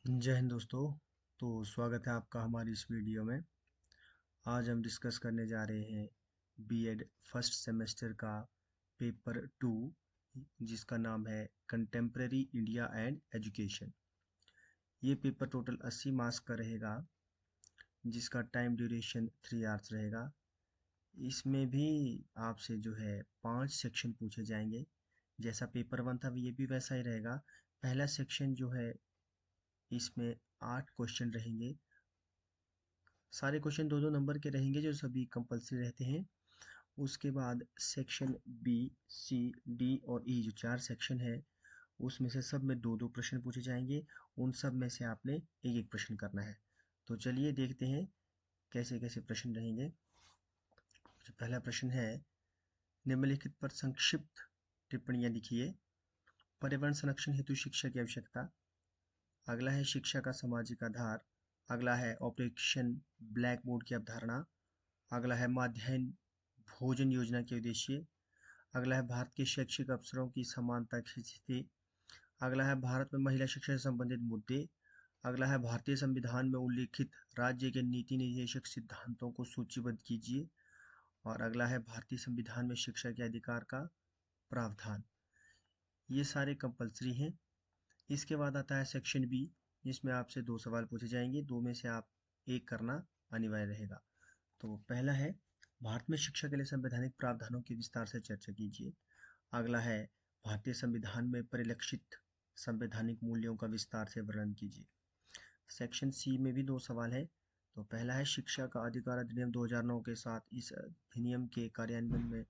जय हिंद दोस्तों। तो स्वागत है आपका हमारी इस वीडियो में। आज हम डिस्कस करने जा रहे हैं बीएड फर्स्ट सेमेस्टर का पेपर 2, जिसका नाम है कंटेम्प्रेरी इंडिया एंड एजुकेशन। ये पेपर टोटल 80 मार्क्स का रहेगा, जिसका टाइम ड्यूरेशन 3 आवर्स रहेगा। इसमें भी आपसे जो है 5 सेक्शन पूछे जाएंगे। जैसा पेपर 1 था ये भी वैसा ही रहेगा। पहला सेक्शन जो है, इसमें 8 क्वेश्चन रहेंगे। सारे क्वेश्चन 2-2 नंबर के रहेंगे, जो सभी कंपलसरी रहते हैं। उसके बाद सेक्शन बी, सी, डी और ई, जो 4 सेक्शन है, उसमें से सब में 2-2 प्रश्न पूछे जाएंगे। उन सब में से आपने एक एक प्रश्न करना है। तो चलिए देखते हैं कैसे कैसे प्रश्न रहेंगे। जो पहला प्रश्न है, निम्नलिखित पर संक्षिप्त टिप्पणियां लिखिए। पर्यावरण संरक्षण हेतु शिक्षा की आवश्यकता। अगला है शिक्षा का सामाजिक आधार। अगला है ऑपरेशन ब्लैक बोर्ड की अवधारणा। अगला है माध्याह्न भोजन योजना के उद्देश्य। अगला है भारत के शैक्षिक अवसरों की समानता की स्थिति। अगला है भारत में महिला शिक्षा से संबंधित मुद्दे। अगला है भारतीय संविधान में उल्लिखित राज्य के नीति निर्देशक सिद्धांतों को सूचीबद्ध कीजिए। और अगला है भारतीय संविधान में शिक्षा के अधिकार का प्रावधान। ये सारे कंपलसरी हैं। इसके बाद आता है सेक्शन बी, जिसमें आपसे 2 सवाल पूछे जाएंगे। 2 में से आप एक करना अनिवार्य रहेगा। तो पहला है, भारत में शिक्षा के लिए संवैधानिक प्रावधानों की विस्तार से चर्चा कीजिए। अगला है, भारतीय संविधान में परिलक्षित संवैधानिक मूल्यों का विस्तार से वर्णन कीजिए। सेक्शन सी में भी 2 सवाल है। तो पहला है, शिक्षा का अधिकार अधिनियम 2009 के साथ इस अधिनियम के कार्यान्वयन में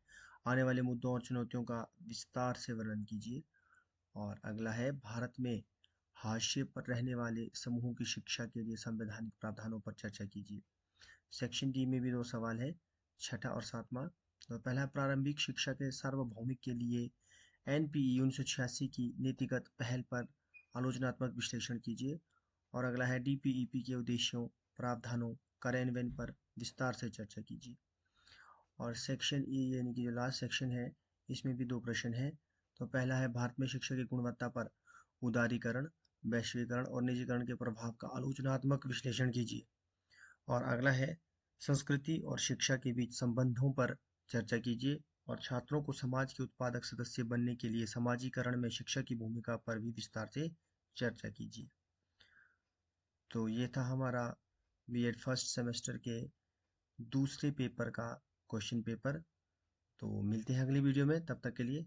आने वाले मुद्दों और चुनौतियों का विस्तार से वर्णन कीजिए। और अगला है, भारत में हाशिए पर रहने वाले समूहों की शिक्षा के लिए संवैधानिक प्रावधानों पर चर्चा कीजिए। सेक्शन डी में भी 2 सवाल है, छठा और सातवां। तो पहला, प्रारंभिक शिक्षा के सार्वभौमिक के लिए एनपीई 1986 की नीतिगत पहल पर आलोचनात्मक विश्लेषण कीजिए। और अगला है, डीपीईपी के उद्देश्यों, प्रावधानों, कार्यान्वयन पर विस्तार से चर्चा कीजिए। और सेक्शन ई यानी कि जो लास्ट सेक्शन है, इसमें भी 2 प्रश्न हैं। तो पहला है, भारत में शिक्षा की गुणवत्ता पर उदारीकरण, वैश्वीकरण और निजीकरण के प्रभाव का आलोचनात्मक विश्लेषण कीजिए। और अगला है, संस्कृति और शिक्षा के बीच संबंधों पर चर्चा कीजिए। और छात्रों को समाज के उत्पादक सदस्य बनने के लिए समाजीकरण में शिक्षा की भूमिका पर भी विस्तार से चर्चा कीजिए। तो ये था हमारा बीएड फर्स्ट सेमेस्टर के दूसरे पेपर का क्वेश्चन पेपर। तो मिलते हैं अगली वीडियो में, तब तक के लिए